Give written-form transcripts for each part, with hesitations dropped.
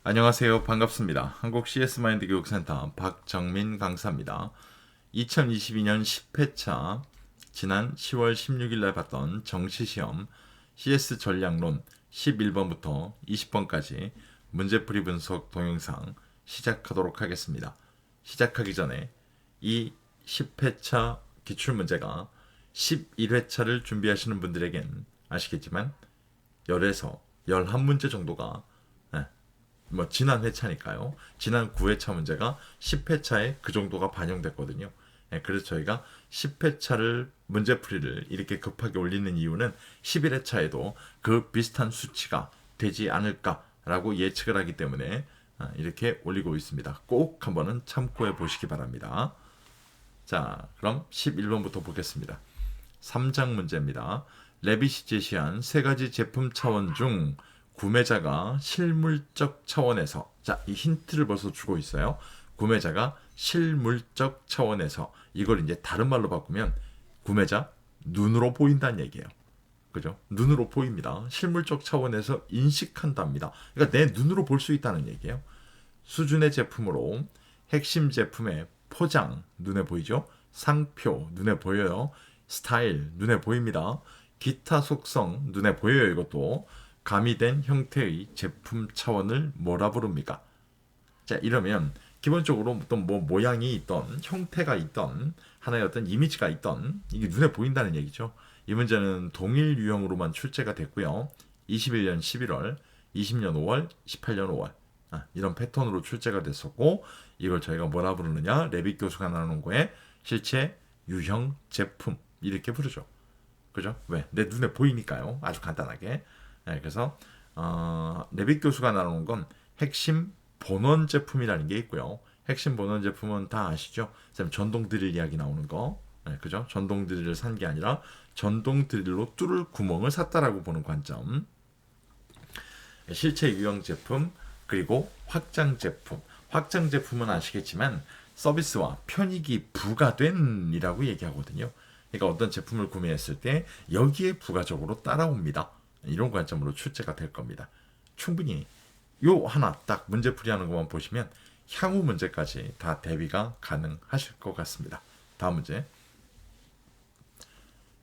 안녕하세요. 반갑습니다. 한국 CS마인드 교육센터 박정민 강사입니다. 2022년 10회차 지난 10월 16일 날 봤던 정시시험 CS 전략론 11번부터 20번까지 문제풀이 분석 동영상 시작하도록 하겠습니다. 시작하기 전에 이 10회차 기출문제가 11회차를 준비하시는 분들에겐 아시겠지만 10에서 11문제 정도가 지난 회차니까요. 지난 9회차 문제가 10회차에 그 정도가 반영됐거든요. 그래서 저희가 10회차를 문제풀이를 이렇게 급하게 올리는 이유는 11회차에도 그 비슷한 수치가 되지 않을까라고 예측을 하기 때문에 이렇게 올리고 있습니다. 꼭 한번은 참고해 보시기 바랍니다. 자, 그럼 11번부터 보겠습니다. 3장 문제입니다. 레빗이 제시한 세 가지 제품 차원 중 구매자가 실물적 차원에서, 자, 이 힌트를 벌써 주고 있어요. 구매자가 실물적 차원에서, 이걸 이제 다른 말로 바꾸면 구매자 눈으로 보인다는 얘기예요. 그죠? 눈으로 보입니다. 실물적 차원에서 인식한답니다. 그러니까 내 눈으로 볼 수 있다는 얘기예요. 수준의 제품으로 핵심 제품의 포장 눈에 보이죠? 상표 눈에 보여요. 스타일 눈에 보입니다. 기타 속성 눈에 보여요. 이것도 가미된 형태의 제품 차원을 뭐라 부릅니까? 자, 이러면 기본적으로 어떤 모양이 있던 형태가 있던 하나의 어떤 이미지가 있던 이게 눈에 보인다는 얘기죠. 이 문제는 동일 유형으로만 출제가 됐고요. 21년 11월, 20년 5월, 18년 5월 이런 패턴으로 출제가 됐었고, 이걸 저희가 뭐라 부르느냐, 레빗 교수가 나눈 거에 실제 유형 제품 이렇게 부르죠. 그죠? 왜? 내 눈에 보이니까요. 아주 간단하게. 그래서 레빗 교수가 나누는 건 핵심 본원 제품이라는 게 있고요. 핵심 본원 제품은 다 아시죠? 전동 드릴 이야기 나오는 거. 그죠? 전동 드릴을 산 게 아니라 전동 드릴로 뚫을 구멍을 샀다라고 보는 관점. 실체 유형 제품, 그리고 확장 제품. 확장 제품은 아시겠지만 서비스와 편익이 부가된이라고 얘기하거든요. 그러니까 어떤 제품을 구매했을 때 여기에 부가적으로 따라옵니다. 이런 관점으로 출제가 될 겁니다. 충분히 요 하나 딱 문제풀이하는 것만 보시면 향후 문제까지 다 대비가 가능하실 것 같습니다. 다음 문제.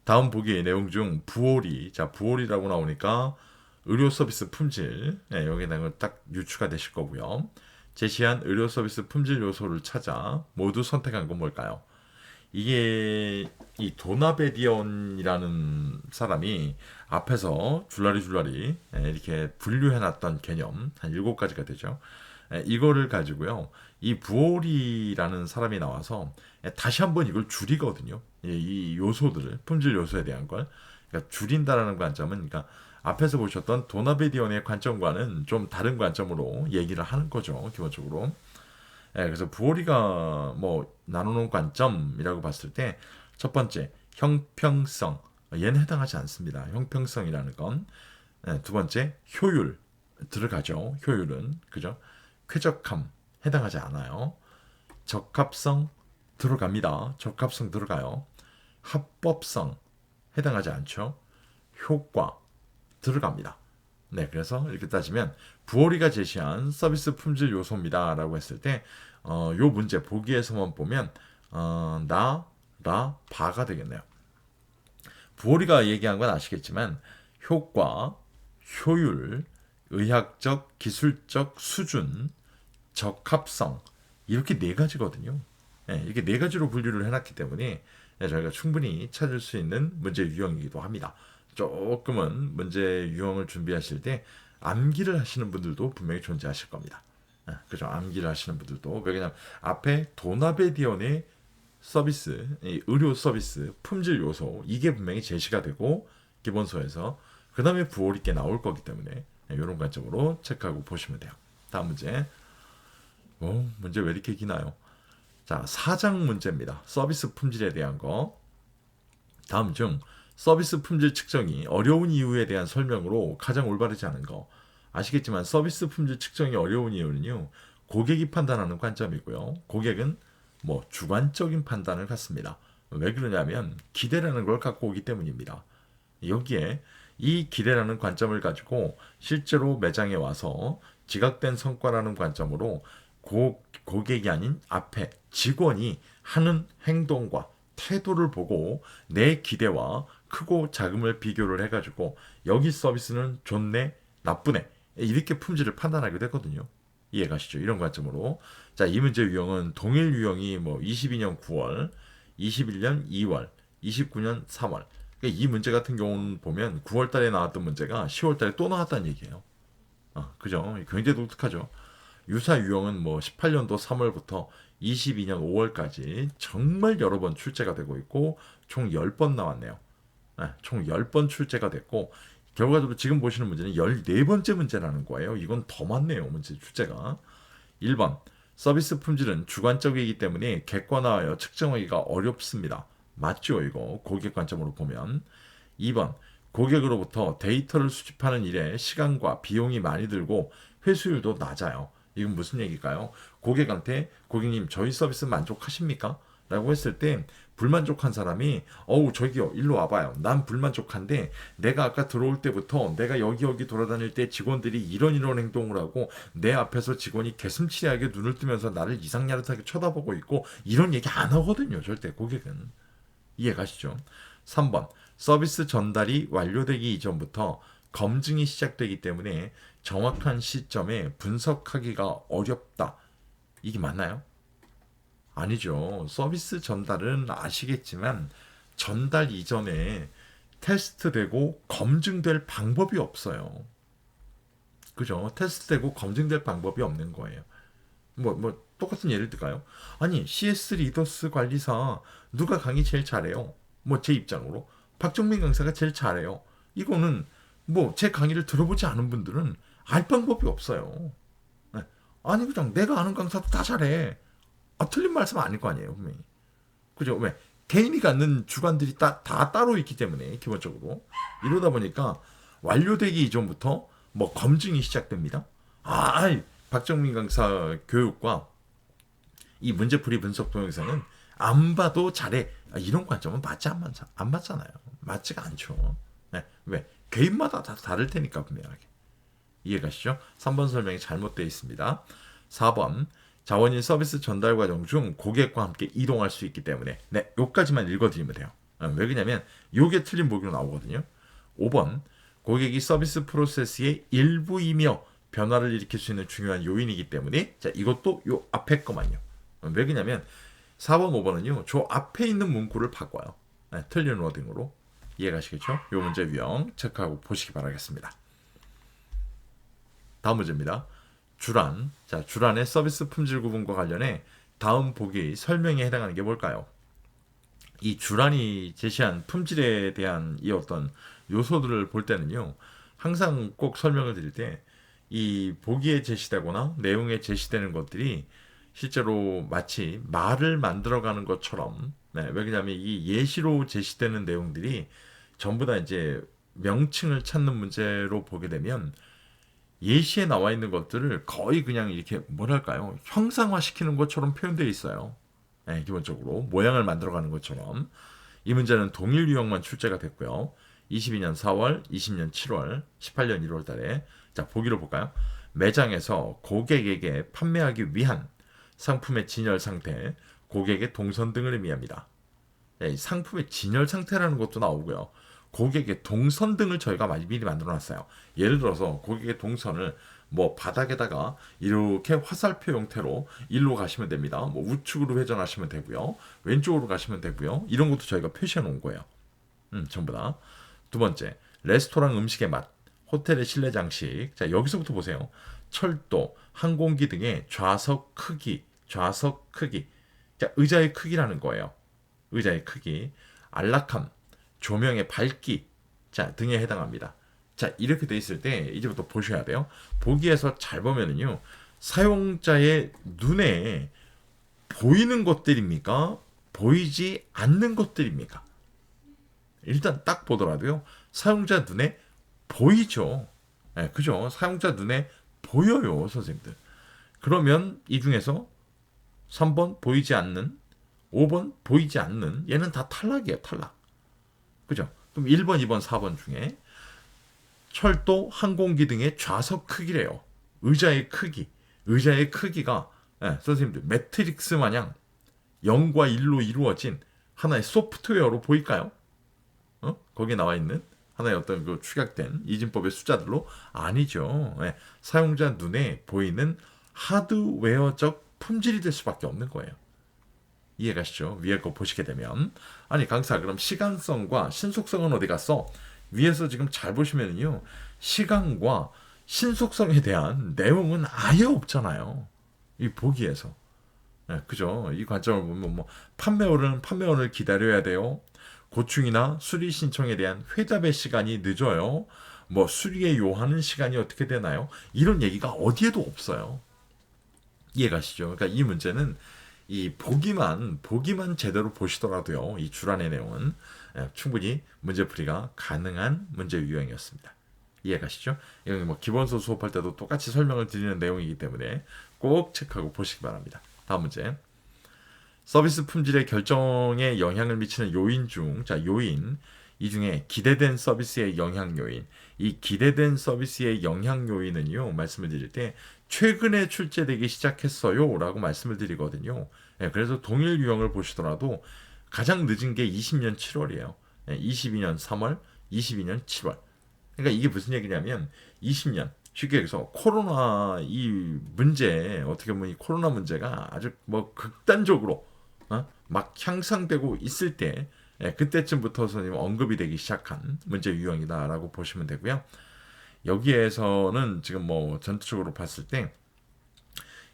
다음 보기의 내용 중 부호리, 자 부호리라고 나오니까 의료 서비스 품질, 여기다가 딱 유추가 되실 거고요. 제시한 의료 서비스 품질 요소를 찾아 모두 선택한 건 뭘까요? 이게 이 도나베디언이라는 사람이 앞에서 줄라리 이렇게 분류해놨던 개념 한 7가지가 되죠. 이거를 가지고요. 이 부오리라는 사람이 나와서 다시 한번 이걸 줄이거든요. 이 요소들을, 품질 요소에 대한 걸. 그러니까 줄인다라는 관점은, 그러니까 앞에서 보셨던 도나베디언의 관점과는 좀 다른 관점으로 얘기를 하는 거죠. 기본적으로. 그래서 부오리가 나누는 관점이라고 봤을 때 첫 번째 형평성, 얘는 해당하지 않습니다. 형평성이라는 건. 두 번째 효율 들어가죠. 효율은 그죠. 쾌적함 해당하지 않아요. 적합성 들어갑니다. 적합성 들어가요. 합법성 해당하지 않죠. 효과 들어갑니다. 그래서 이렇게 따지면 부오리가 제시한 서비스 품질 요소입니다라고 했을 때, 요 문제 보기에서만 보면 바가 되겠네요. 부오리가 얘기한 건 아시겠지만 효과, 효율, 의학적, 기술적 수준, 적합성 이렇게 4가지거든요. 이렇게 4가지로 분류를 해놨기 때문에 저희가 충분히 찾을 수 있는 문제 유형이기도 합니다. 조금은 문제 유형을 준비하실 때 암기를 하시는 분들도 분명히 존재하실 겁니다. 그죠? 암기를 하시는 분들도. 왜냐하면 앞에 도나베디언의 서비스, 의료 서비스, 품질 요소 이게 분명히 제시가 되고 기본서에서 그 다음에 부호리께 나올 거기 때문에 이런 관점으로 체크하고 보시면 돼요. 다음 문제. 문제 왜 이렇게 기나요? 자, 4장 문제입니다. 서비스 품질에 대한 거. 다음 중 서비스 품질 측정이 어려운 이유에 대한 설명으로 가장 올바르지 않은 거. 아시겠지만 서비스 품질 측정이 어려운 이유는요, 고객이 판단하는 관점이고요. 고객은 주관적인 판단을 갖습니다. 왜 그러냐면 기대라는 걸 갖고 오기 때문입니다. 여기에 이 기대라는 관점을 가지고 실제로 매장에 와서 지각된 성과라는 관점으로 고객이 아닌 앞에 직원이 하는 행동과 태도를 보고 내 기대와 크고 작음을 비교를 해가지고 여기 서비스는 좋네, 나쁘네 이렇게 품질을 판단하게 되거든요. 이해가시죠? 이런 관점으로. 자, 이 문제 유형은 동일 유형이 뭐 22년 9월, 21년 2월, 29년 3월. 그러니까 이 문제 같은 경우는 보면 9월 달에 나왔던 문제가 10월 달에 또 나왔다는 얘기예요. 그죠? 굉장히 독특하죠. 유사 유형은 뭐 18년도 3월부터 22년 5월까지 정말 여러 번 출제가 되고 있고 총 10번 나왔네요. 총 10번 출제가 됐고 결과적으로 지금 보시는 문제는 14번째 문제라는 거예요. 이건 더 많네요. 문제 출제가. 1번 서비스 품질은 주관적이기 때문에 객관화하여 측정하기가 어렵습니다. 맞죠 이거 고객 관점으로 보면. 2번 고객으로부터 데이터를 수집하는 일에 시간과 비용이 많이 들고 회수율도 낮아요. 이건 무슨 얘기일까요? 고객한테 고객님 저희 서비스 만족하십니까? 라고 했을 때 불만족한 사람이 어우 저기요 일로 와봐요. 난 불만족한데 내가 아까 들어올 때부터 내가 여기 돌아다닐 때 직원들이 이런 행동을 하고 내 앞에서 직원이 개슴치레하게 눈을 뜨면서 나를 이상야릇하게 쳐다보고 있고 이런 얘기 안 하거든요. 절대 고객은. 이해가시죠? 3번 서비스 전달이 완료되기 이전부터 검증이 시작되기 때문에 정확한 시점에 분석하기가 어렵다. 이게 맞나요? 아니죠. 서비스 전달은 아시겠지만 전달 이전에 테스트되고 검증될 방법이 없어요. 그죠? 테스트되고 검증될 방법이 없는 거예요. 똑같은 예를 들까요? 아니, CS 리더스 관리사 누가 강의 제일 잘해요? 제 입장으로. 박정민 강사가 제일 잘해요. 이거는 제 강의를 들어보지 않은 분들은 알 방법이 없어요. 네. 아니, 그냥 내가 아는 강사도 다 잘해. 틀린 말씀 아닐 거 아니에요, 분명히. 그죠? 왜? 개인이 갖는 주관들이 다 따로 있기 때문에, 기본적으로. 이러다 보니까 완료되기 이전부터 검증이 시작됩니다. 박정민 강사 교육과 이 문제풀이 분석 동영상은 안 봐도 잘해. 이런 관점은 안 맞잖아요. 맞지가 않죠. 네. 왜? 개인마다 다 다를 테니까, 분명하게. 이해가시죠? 3번 설명이 잘못되어 있습니다. 4번. 자원인 서비스 전달 과정 중 고객과 함께 이동할 수 있기 때문에 네, 요까지만 읽어드리면 돼요. 왜 그러냐면 요게 틀린 보기로 나오거든요. 5번. 고객이 서비스 프로세스의 일부이며 변화를 일으킬 수 있는 중요한 요인이기 때문에 자 이것도 요 앞에 거만요. 왜 그러냐면 4번, 5번은요. 저 앞에 있는 문구를 바꿔요. 네, 틀린 워딩으로. 이해가시겠죠? 요 문제 유형 체크하고 보시기 바라겠습니다. 다음 문제입니다. 주란. 자, 주란의 서비스 품질 구분과 관련해 다음 보기 설명에 해당하는 게 뭘까요? 이 주란이 제시한 품질에 대한 이 어떤 요소들을 볼 때는요. 항상 꼭 설명을 드릴 때 이 보기에 제시되거나 내용에 제시되는 것들이 실제로 마치 말을 만들어가는 것처럼 네, 왜냐하면 이 예시로 제시되는 내용들이 전부 다 이제 명칭을 찾는 문제로 보게 되면 예시에 나와 있는 것들을 거의 그냥 이렇게 뭐랄까요 형상화시키는 것처럼 표현되어 있어요. 네, 기본적으로 모양을 만들어가는 것처럼. 이 문제는 동일 유형만 출제가 됐고요. 22년 4월, 20년 7월, 18년 1월 달에 자 보기로 볼까요? 매장에서 고객에게 판매하기 위한 상품의 진열 상태, 고객의 동선 등을 의미합니다. 네, 상품의 진열 상태라는 것도 나오고요. 고객의 동선 등을 저희가 미리 만들어 놨어요. 예를 들어서 고객의 동선을 바닥에다가 이렇게 화살표 형태로 일로 가시면 됩니다. 우측으로 회전하시면 되고요. 왼쪽으로 가시면 되고요. 이런 것도 저희가 표시해 놓은 거예요. 전부 다. 두 번째, 레스토랑 음식의 맛, 호텔의 실내 장식. 자, 여기서부터 보세요. 철도, 항공기 등의 좌석 크기. 자, 의자의 크기라는 거예요. 의자의 크기, 안락함, 조명의 밝기, 자, 등에 해당합니다. 자, 이렇게 돼 있을 때 이제부터 보셔야 돼요. 보기에서 잘 보면은요. 사용자의 눈에 보이는 것들입니까? 보이지 않는 것들입니까? 일단 딱 보더라도요. 사용자 눈에 보이죠. 네, 그죠? 사용자 눈에 보여요, 선생님들. 그러면 이 중에서 3번 보이지 않는, 5번 보이지 않는 얘는 다 탈락이에요. 탈락. 그죠? 그럼 1번, 2번, 4번 중에 철도, 항공기 등의 좌석 크기래요. 의자의 크기가 선생님들 매트릭스 마냥 0과 1로 이루어진 하나의 소프트웨어로 보일까요? 거기에 나와 있는 하나의 어떤 그 축약된 이진법의 숫자들로 아니죠. 사용자 눈에 보이는 하드웨어적 품질이 될 수밖에 없는 거예요. 이해가시죠? 위에 거 보시게 되면 아니 강사 그럼 시간성과 신속성은 어디 갔어? 위에서 지금 잘 보시면요 시간과 신속성에 대한 내용은 아예 없잖아요. 이 보기에서 그죠? 이 관점을 보면 뭐 판매원을 기다려야 돼요. 고충이나 수리 신청에 대한 회답의 시간이 늦어요. 뭐 수리에 요하는 시간이 어떻게 되나요? 이런 얘기가 어디에도 없어요. 이해가시죠? 그러니까 이 문제는 이 보기만 제대로 보시더라도요. 이 주란의 내용은 충분히 문제풀이가 가능한 문제 유형이었습니다. 이해가시죠? 이건 뭐 기본서 수업할 때도 똑같이 설명을 드리는 내용이기 때문에 꼭 체크하고 보시기 바랍니다. 다음 문제. 서비스 품질의 결정에 영향을 미치는 요인 중, 요인. 이 중에 기대된 서비스의 영향 요인. 이 기대된 서비스의 영향 요인은요, 말씀을 드릴 때, 최근에 출제되기 시작했어요. 라고 말씀을 드리거든요. 그래서 동일 유형을 보시더라도 가장 늦은 게 20년 7월이에요. 22년 3월, 22년 7월. 그러니까 이게 무슨 얘기냐면, 20년. 쉽게 얘기해서 코로나 이 문제, 어떻게 보면 이 코로나 문제가 아주 뭐 극단적으로 막 향상되고 있을 때 그때쯤부터 언급이 되기 시작한 문제 유형이다라고 보시면 되고요. 여기에서는 지금 뭐 전체적으로 봤을 때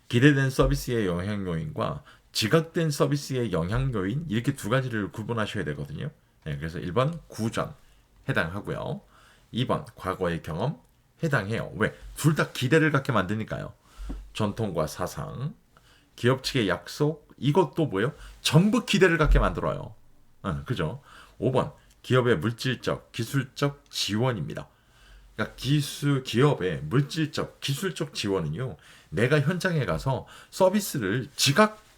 기대된 서비스의 영향 요인과 지각된 서비스의 영향 요인 이렇게 두 가지를 구분하셔야 되거든요. 그래서 1번 구전 해당하고요. 2번 과거의 경험 해당해요. 왜? 둘 다 기대를 갖게 만드니까요. 전통과 사상, 기업 측의 약속, 이것도 뭐예요? 전부 기대를 갖게 만들어요. 그죠? 5번, 기업의 물질적, 기술적 지원입니다. 그러니까 기업의 물질적, 기술적 지원은요, 내가 현장에 가서 서비스를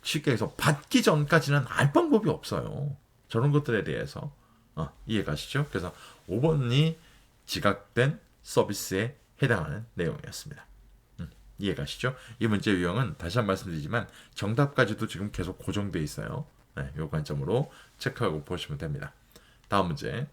쉽게 해서 받기 전까지는 알 방법이 없어요. 저런 것들에 대해서. 이해가시죠? 그래서 5번이 지각된 서비스에 해당하는 내용이었습니다. 이해가시죠? 이 문제 유형은 다시 한 번 말씀드리지만 정답까지도 지금 계속 고정되어 있어요. 이 관점으로 체크하고 보시면 됩니다. 다음 문제.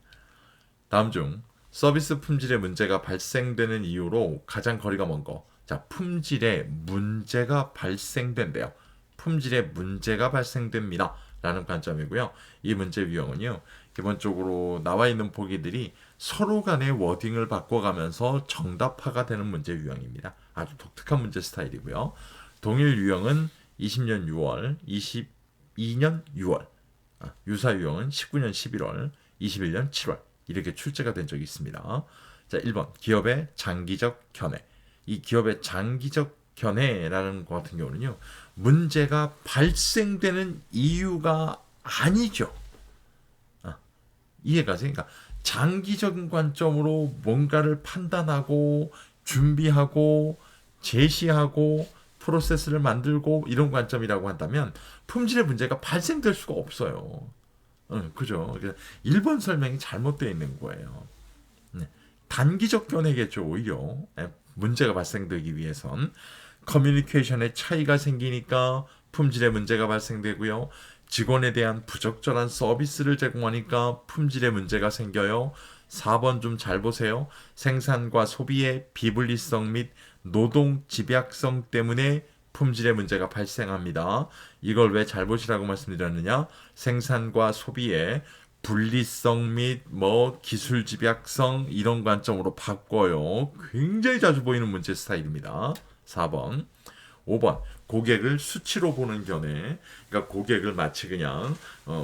다음 중 서비스 품질의 문제가 발생되는 이유로 가장 거리가 먼 거. 자, 품질에 문제가 발생된대요. 품질에 문제가 발생됩니다. 라는 관점이고요. 이 문제 유형은요. 기본적으로 나와 있는 보기들이 서로 간의 워딩을 바꿔가면서 정답화가 되는 문제 유형입니다. 아주 독특한 문제 스타일이고요. 동일 유형은 20년 6월, 22년 6월, 유사 유형은 19년 11월, 21년 7월 이렇게 출제가 된 적이 있습니다. 자, 1번 기업의 장기적 견해. 이 기업의 장기적 견해라는 것 같은 경우는요. 문제가 발생되는 이유가 아니죠. 이해가세요? 그러니까 장기적인 관점으로 뭔가를 판단하고 준비하고 제시하고 프로세스를 만들고 이런 관점이라고 한다면 품질의 문제가 발생될 수가 없어요. 그죠? 1번 설명이 잘못되어 있는 거예요. 단기적 견해겠죠. 오히려 문제가 발생되기 위해선 커뮤니케이션에 차이가 생기니까 품질의 문제가 발생되고요. 직원에 대한 부적절한 서비스를 제공하니까 품질의 문제가 생겨요. 4번 좀 잘 보세요. 생산과 소비의 비분리성 및 노동 집약성 때문에 품질의 문제가 발생합니다. 이걸 왜 잘 보시라고 말씀드렸느냐? 생산과 소비의 분리성 및 기술 집약성 이런 관점으로 바꿔요. 굉장히 자주 보이는 문제 스타일입니다. 4번. 5번. 고객을 수치로 보는 견해. 그러니까 고객을 마치 그냥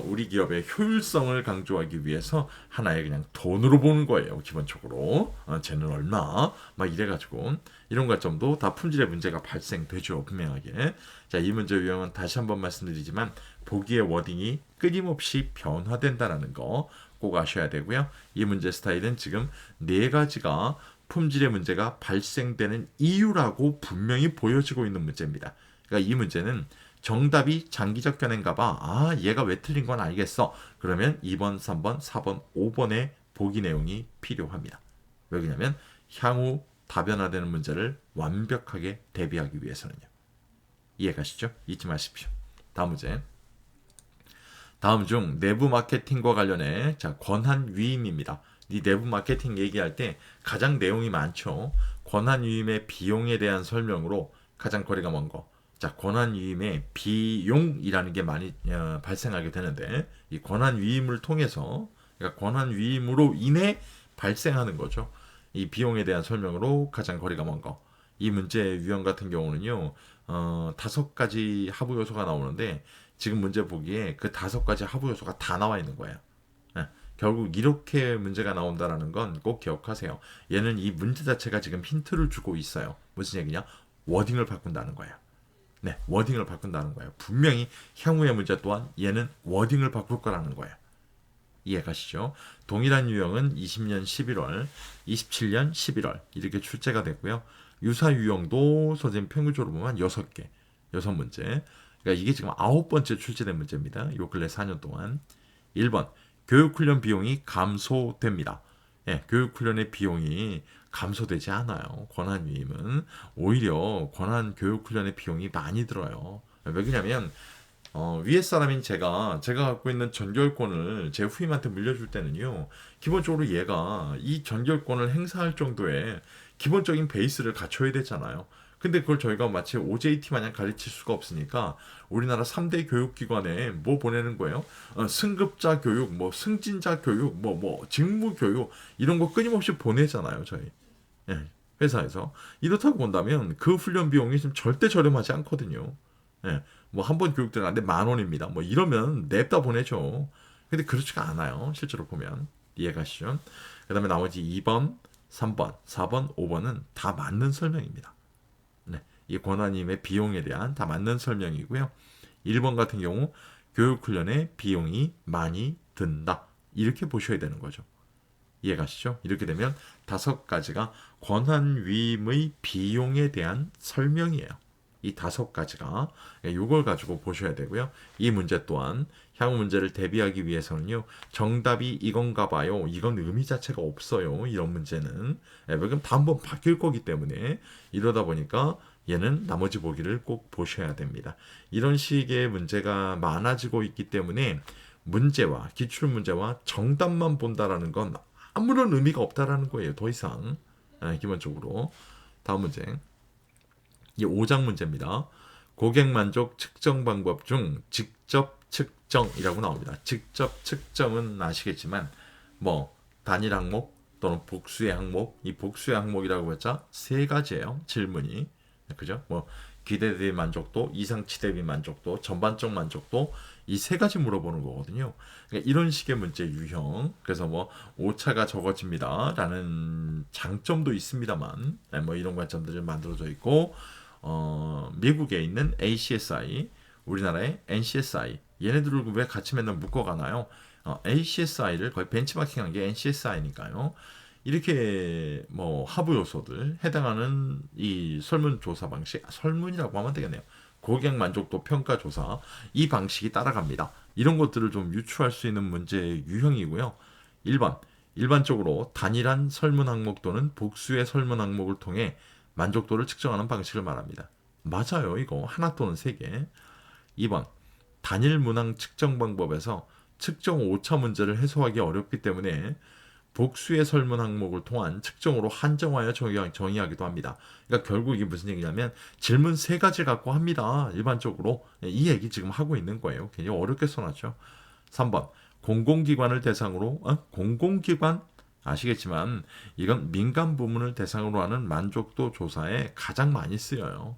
우리 기업의 효율성을 강조하기 위해서 하나의 그냥 돈으로 보는 거예요. 기본적으로. 쟤는 얼마? 막 이래가지고 이런 관점도 다 품질의 문제가 발생되죠. 분명하게. 자, 이 문제 유형은 다시 한번 말씀드리지만 보기의 워딩이 끊임없이 변화된다는 거 꼭 아셔야 되고요. 이 문제 스타일은 지금 4가지가 품질의 문제가 발생되는 이유라고 분명히 보여지고 있는 문제입니다. 그러니까 이 문제는 정답이 장기적 견해인가 봐. 얘가 왜 틀린 건 알겠어. 그러면 2번, 3번, 4번, 5번의 보기 내용이 필요합니다. 왜냐면 향후 다변화되는 문제를 완벽하게 대비하기 위해서는요. 이해가시죠? 잊지 마십시오. 다음 문제. 다음 중 내부 마케팅과 관련해 권한 위임입니다. 이 내부 마케팅 얘기할 때 가장 내용이 많죠. 권한 위임의 비용에 대한 설명으로 가장 거리가 먼 거. 권한 위임의 비용이라는 게 많이 발생하게 되는데 이 권한 위임을 통해서 그러니까 권한 위임으로 인해 발생하는 거죠. 이 비용에 대한 설명으로 가장 거리가 먼 거. 이 문제 유형 같은 경우는요. 5가지 하부 요소가 나오는데 지금 문제 보기에 그 5가지 하부 요소가 다 나와 있는 거예요. 예, 결국 이렇게 문제가 나온다라는 건 꼭 기억하세요. 얘는 이 문제 자체가 지금 힌트를 주고 있어요. 무슨 얘기냐? 워딩을 바꾼다는 거예요. 네, 워딩을 바꾼다는 거예요. 분명히 향후의 문제 또한 얘는 워딩을 바꿀 거라는 거예요. 이해가시죠? 동일한 유형은 20년 11월, 27년 11월 이렇게 출제가 됐고요. 유사 유형도 선생님 평균적으로 보면 6개, 6문제. 그러니까 이게 지금 9번째 출제된 문제입니다. 요 근래 4년 동안. 1번, 교육훈련 비용이 감소됩니다. 예, 교육훈련의 비용이 감소되지 않아요. 권한위임은 오히려 권한 교육훈련의 비용이 많이 들어요. 왜 그러냐면 위에 사람인 제가 갖고 있는 전결권을 제 후임한테 물려줄 때는요, 기본적으로 얘가 이 전결권을 행사할 정도의 기본적인 베이스를 갖춰야 되잖아요. 근데 그걸 저희가 마치 OJT 마냥 가르칠 수가 없으니까 우리나라 3대 교육기관에 뭐 보내는 거예요? 승급자 교육, 뭐 승진자 교육, 뭐 직무 교육 이런 거 끊임없이 보내잖아요, 저희. 예, 회사에서. 이렇다고 본다면 그 훈련 비용이 지금 절대 저렴하지 않거든요. 예, 뭐 한 번 교육 들어가는데 10,000원입니다. 뭐 이러면 냅다 보내죠. 근데 그렇지가 않아요. 실제로 보면. 이해가시죠? 그 다음에 나머지 2번, 3번, 4번, 5번은 다 맞는 설명입니다. 네, 이 권한임의 비용에 대한 다 맞는 설명이고요. 1번 같은 경우 교육훈련에 비용이 많이 든다. 이렇게 보셔야 되는 거죠. 이해가시죠? 이렇게 되면 5가지가 권한위임의 비용에 대한 설명이에요. 이 5가지가 이걸 가지고 보셔야 되고요. 이 문제 또한 향후 문제를 대비하기 위해서는요. 정답이 이건가 봐요. 이건 의미 자체가 없어요. 이런 문제는. 왜냐면 다 한번 바뀔 거기 때문에 이러다 보니까 얘는 나머지 보기를 꼭 보셔야 됩니다. 이런 식의 문제가 많아지고 있기 때문에 문제와 기출문제와 정답만 본다라는 건 아무런 의미가 없다라는 거예요. 더 이상. 기본적으로. 다음 문제. 이 5장 문제입니다. 고객 만족 측정 방법 중 직접 측정이라고 나옵니다. 직접 측정은 아시겠지만 뭐 단일 항목 또는 복수의 항목, 이 복수의 항목이라고 했자 3가지예요. 질문이. 그죠? 뭐 기대 대비 만족도, 이상치 대비 만족도, 전반적 만족도 이 3가지 물어보는 거거든요. 그러니까 이런 식의 문제 유형. 그래서 뭐 오차가 적어집니다. 라는 장점도 있습니다만 뭐 이런 관점들이 만들어져 있고 미국에 있는 ACSI, 우리나라의 NCSI 얘네들을 왜 같이 맨날 묶어가나요? ACSI를 거의 벤치마킹한 게 NCSI니까요. 이렇게 뭐 하부 요소들 해당하는 이 설문조사 방식, 설문이라고 하면 되겠네요. 고객 만족도 평가 조사 이 방식이 따라갑니다. 이런 것들을 좀 유추할 수 있는 문제 유형이고요. 1번 일반적으로 단일한 설문 항목 또는 복수의 설문 항목을 통해 만족도를 측정하는 방식을 말합니다. 맞아요. 이거 하나 또는 3개. 2번 단일 문항 측정 방법에서 측정 오차 문제를 해소하기 어렵기 때문에 복수의 설문 항목을 통한 측정으로 한정하여 정의하기도 합니다. 그러니까 결국 이게 무슨 얘기냐면 질문 3가지 갖고 합니다. 일반적으로. 이 얘기 지금 하고 있는 거예요. 굉장히 어렵게 써놨죠. 3번 공공기관을 대상으로 공공기관 아시겠지만 이건 민간 부문을 대상으로 하는 만족도 조사에 가장 많이 쓰여요.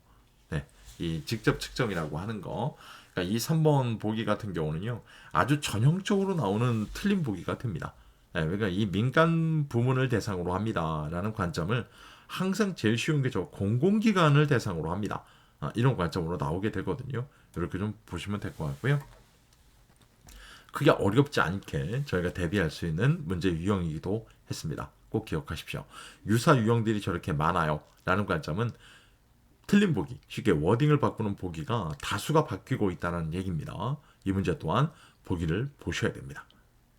네, 이 직접 측정이라고 하는 거. 그러니까 이 3번 보기 같은 경우는요. 아주 전형적으로 나오는 틀린 보기가 됩니다. 네, 그러니까 이 민간 부문을 대상으로 합니다라는 관점을 항상 제일 쉬운 게 저 공공기관을 대상으로 합니다. 이런 관점으로 나오게 되거든요. 이렇게 좀 보시면 될 것 같고요. 크게 어렵지 않게 저희가 대비할 수 있는 문제 유형이기도 했습니다. 꼭 기억하십시오. 유사 유형들이 저렇게 많아요. 라는 관점은 틀린 보기, 쉽게 워딩을 바꾸는 보기가 다수가 바뀌고 있다는 얘기입니다. 이 문제 또한 보기를 보셔야 됩니다.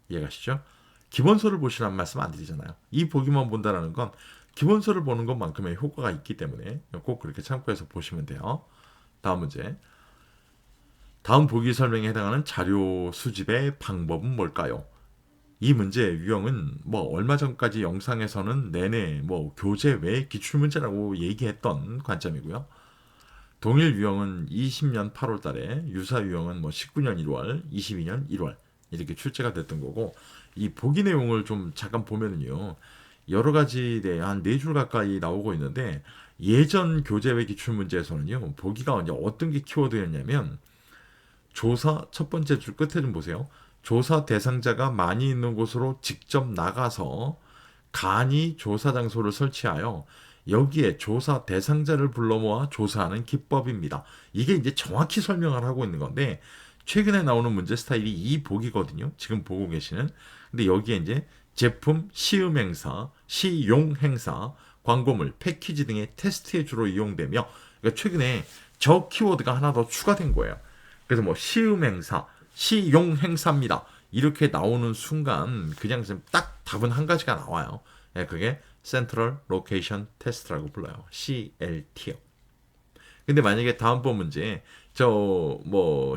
이해가시죠? 기본서를 보시라는 말씀 안 드리잖아요. 이 보기만 본다는 건 기본서를 보는 것만큼의 효과가 있기 때문에 꼭 그렇게 참고해서 보시면 돼요. 다음 문제. 다음 보기 설명에 해당하는 자료 수집의 방법은 뭘까요? 이 문제의 유형은 얼마 전까지 영상에서는 내내 교재 외 기출문제라고 얘기했던 관점이고요. 동일 유형은 20년 8월 달에, 유사 유형은 19년 1월, 22년 1월 이렇게 출제가 됐던 거고, 이 보기 내용을 좀 잠깐 보면은요. 여러 가지 한 4줄 가까이 나오고 있는데, 예전 교재 외 기출문제에서는요. 보기가 이제 어떤 게 키워드였냐면, 조사 첫 번째 줄 끝에 좀 보세요. 조사 대상자가 많이 있는 곳으로 직접 나가서 간이 조사 장소를 설치하여 여기에 조사 대상자를 불러 모아 조사하는 기법입니다. 이게 이제 정확히 설명을 하고 있는 건데, 최근에 나오는 문제 스타일이 이 보기거든요. 지금 보고 계시는. 근데 여기에 이제 제품, 시음 행사, 시용 행사, 광고물, 패키지 등의 테스트에 주로 이용되며, 그러니까 최근에 저 키워드가 하나 더 추가된 거예요. 그래서 시음 행사, 시용 행사입니다. 이렇게 나오는 순간 그냥 딱 답은 한 가지가 나와요. 그게 Central Location Test라고 불러요. CLT요. 근데 만약에 다음번 문제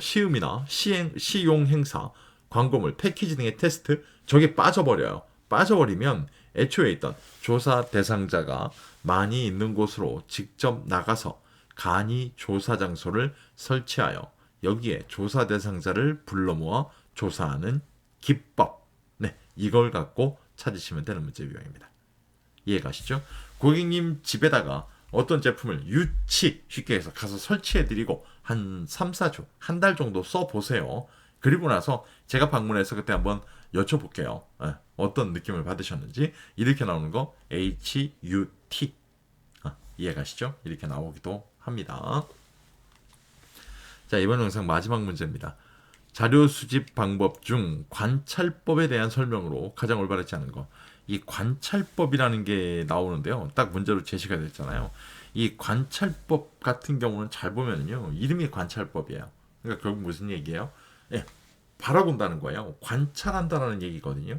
시음이나 시용 행사, 광고물, 패키지 등의 테스트 저게 빠져버려요. 빠져버리면 애초에 있던 조사 대상자가 많이 있는 곳으로 직접 나가서 간이 조사 장소를 설치하여 여기에 조사 대상자를 불러 모아 조사하는 기법. 네, 이걸 갖고 찾으시면 되는 문제 유형입니다. 이해가시죠? 고객님 집에다가 어떤 제품을 쉽게 해서 가서 설치해드리고 한 3, 4주, 한 달 정도 써보세요. 그리고 나서 제가 방문해서 그때 한번 여쭤볼게요. 어떤 느낌을 받으셨는지. 이렇게 나오는 거 HUT. 이해가시죠? 이렇게 나오기도 합니다. 자, 이번 영상 마지막 문제입니다. 자료 수집 방법 중 관찰법에 대한 설명으로 가장 올바르지 않은 거. 이 관찰법이라는 게 나오는데요. 딱 문제로 제시가 됐잖아요. 이 관찰법 같은 경우는 잘 보면요. 이름이 관찰법이에요. 그러니까 결국 무슨 얘기예요? 바라본다는 거예요. 관찰한다는 얘기거든요.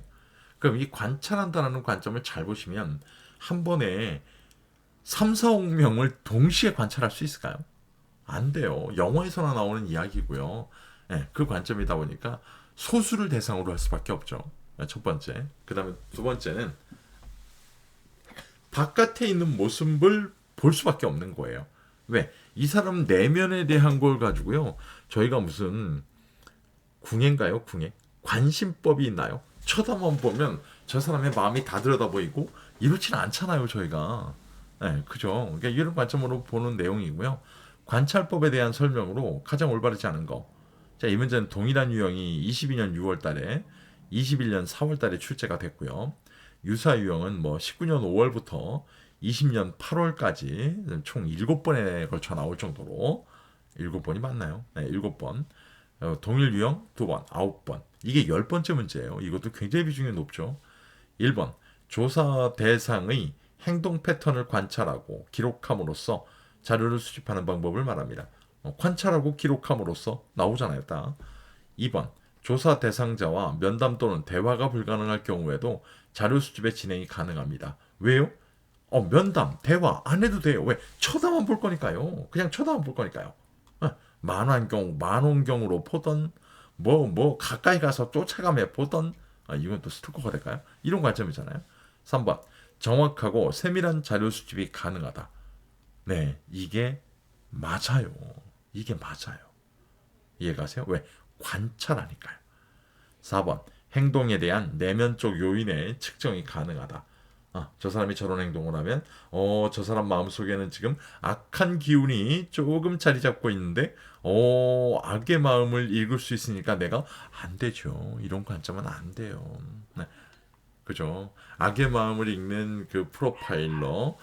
그럼 이 관찰한다는 관점을 잘 보시면 한 번에 3, 4억 명을 동시에 관찰할 수 있을까요? 안 돼요. 영화에서나 나오는 이야기고요. 그 관점이다 보니까 소수를 대상으로 할 수밖에 없죠. 첫 번째. 그 다음에 두 번째는 바깥에 있는 모습을 볼 수밖에 없는 거예요. 왜? 이 사람 내면에 대한 걸 가지고요. 저희가 무슨 궁예인가요? 궁예? 관심법이 있나요? 쳐다만 보면 저 사람의 마음이 다 들여다 보이고 이렇지는 않잖아요. 저희가. 그죠? 그러니까 이런 관점으로 보는 내용이고요. 관찰법에 대한 설명으로 가장 올바르지 않은 거. 자, 이 문제는 동일한 유형이 22년 6월 달에 21년 4월 달에 출제가 됐고요. 유사 유형은 19년 5월부터 20년 8월까지 총 7번에 걸쳐 나올 정도로 7번이 맞나요? 네, 7번. 동일 유형 2번, 9번. 이게 10번째 문제예요. 이것도 굉장히 비중이 높죠. 1번. 조사 대상의 행동 패턴을 관찰하고 기록함으로써 자료를 수집하는 방법을 말합니다. 관찰하고 기록함으로써 나오잖아요. 딱. 2번. 조사 대상자와 면담 또는 대화가 불가능할 경우에도 자료 수집의 진행이 가능합니다. 왜요? 면담, 대화 안 해도 돼요. 왜? 쳐다만 볼 거니까요. 그냥 쳐다만 볼 거니까요. 만원경으로 보던 가까이 가서 쫓아가며 보던 이건 또 스토커가 될까요? 이런 관점이잖아요. 3번. 정확하고 세밀한 자료 수집이 가능하다. 네, 이게 맞아요. 이게 맞아요. 이해가세요? 왜? 관찰하니까요. 4번. 행동에 대한 내면적 요인의 측정이 가능하다. 저 사람이 저런 행동을 하면 저 사람 마음속에는 지금 악한 기운이 조금 자리 잡고 있는데 악의 마음을 읽을 수 있으니까 내가 안 되죠. 이런 관점은 안 돼요. 네. 그죠. 악의 마음을 읽는 그 프로파일러,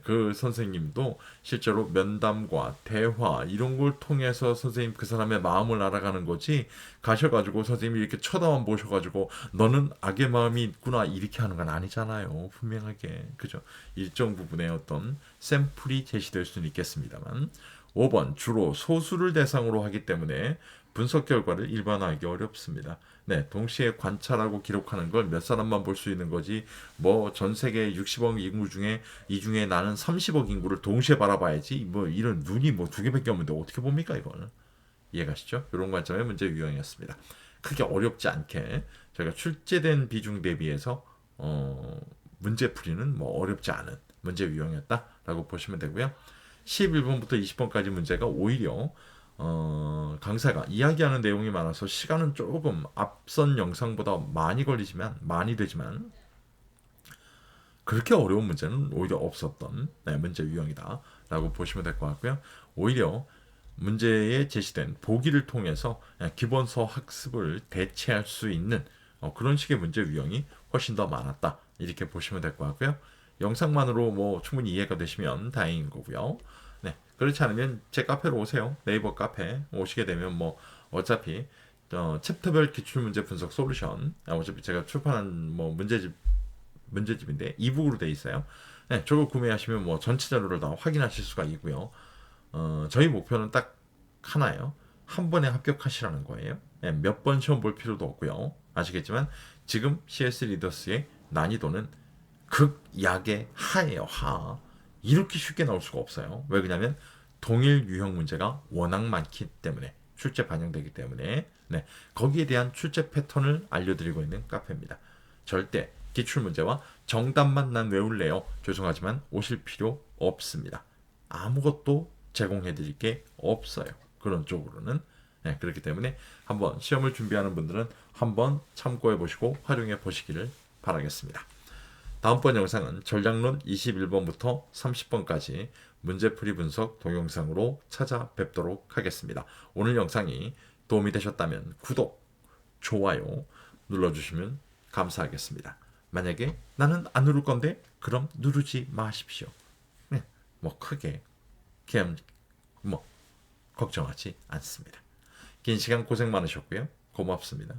그 선생님도 실제로 면담과 대화 이런 걸 통해서 선생님 그 사람의 마음을 알아가는 거지. 가셔가지고 선생님이 이렇게 쳐다만 보셔가지고 너는 악의 마음이 있구나 이렇게 하는 건 아니잖아요. 분명하게. 그죠. 일정 부분의 어떤 샘플이 제시될 수는 있겠습니다만. 5번 주로 소수를 대상으로 하기 때문에 분석 결과를 일반화하기 어렵습니다. 네, 동시에 관찰하고 기록하는 걸 몇 사람만 볼 수 있는 거지. 뭐 전 세계 60억 인구 중에 이 중에 나는 30억 인구를 동시에 바라봐야지. 뭐 이런 눈이 뭐 두 개밖에 없는데 어떻게 봅니까 이거는? 이해가시죠? 이런 관점의 문제 유형이었습니다. 크게 어렵지 않게 저희가 출제된 비중 대비해서 문제 풀이는 뭐 어렵지 않은 문제 유형이었다라고 보시면 되고요. 11번부터 20번까지 문제가 오히려 강사가 이야기하는 내용이 많아서 시간은 조금 앞선 영상보다 많이 되지만 그렇게 어려운 문제는 오히려 없었던 문제 유형이다라고 보시면 될 것 같고요. 오히려 문제에 제시된 보기를 통해서 기본서 학습을 대체할 수 있는 그런 식의 문제 유형이 훨씬 더 많았다 이렇게 보시면 될 것 같고요. 영상만으로 뭐 충분히 이해가 되시면 다행인 거고요. 네, 그렇지 않으면 제 카페로 오세요. 네이버 카페 오시게 되면 뭐 어차피 챕터별 기출문제 분석 솔루션 어차피 제가 출판한 뭐 문제집인데 이북으로 돼 있어요. 네, 저거 구매하시면 뭐 전체 자료를 다 확인하실 수가 있고요. 저희 목표는 딱 하나예요. 한 번에 합격하시라는 거예요. 네, 몇 번 시험 볼 필요도 없고요. 아시겠지만 지금 CS 리더스의 난이도는 극약의 하예요. 하. 이렇게 쉽게 나올 수가 없어요. 왜 그러냐면 동일 유형 문제가 워낙 많기 때문에 출제 반영되기 때문에 네, 거기에 대한 출제 패턴을 알려드리고 있는 카페입니다. 절대 기출문제와 정답만 난 외울래요. 죄송하지만 오실 필요 없습니다. 아무것도 제공해드릴 게 없어요. 그런 쪽으로는. 네, 그렇기 때문에 한번 시험을 준비하는 분들은 한번 참고해 보시고 활용해 보시기를 바라겠습니다. 다음번 영상은 전략론 21번부터 30번까지 문제풀이 분석 동영상으로 찾아뵙도록 하겠습니다. 오늘 영상이 도움이 되셨다면 구독, 좋아요 눌러주시면 감사하겠습니다. 만약에 나는 안 누를 건데 그럼 누르지 마십시오. 네, 뭐 크게 그냥 뭐 걱정하지 않습니다. 긴 시간 고생 많으셨고요. 고맙습니다.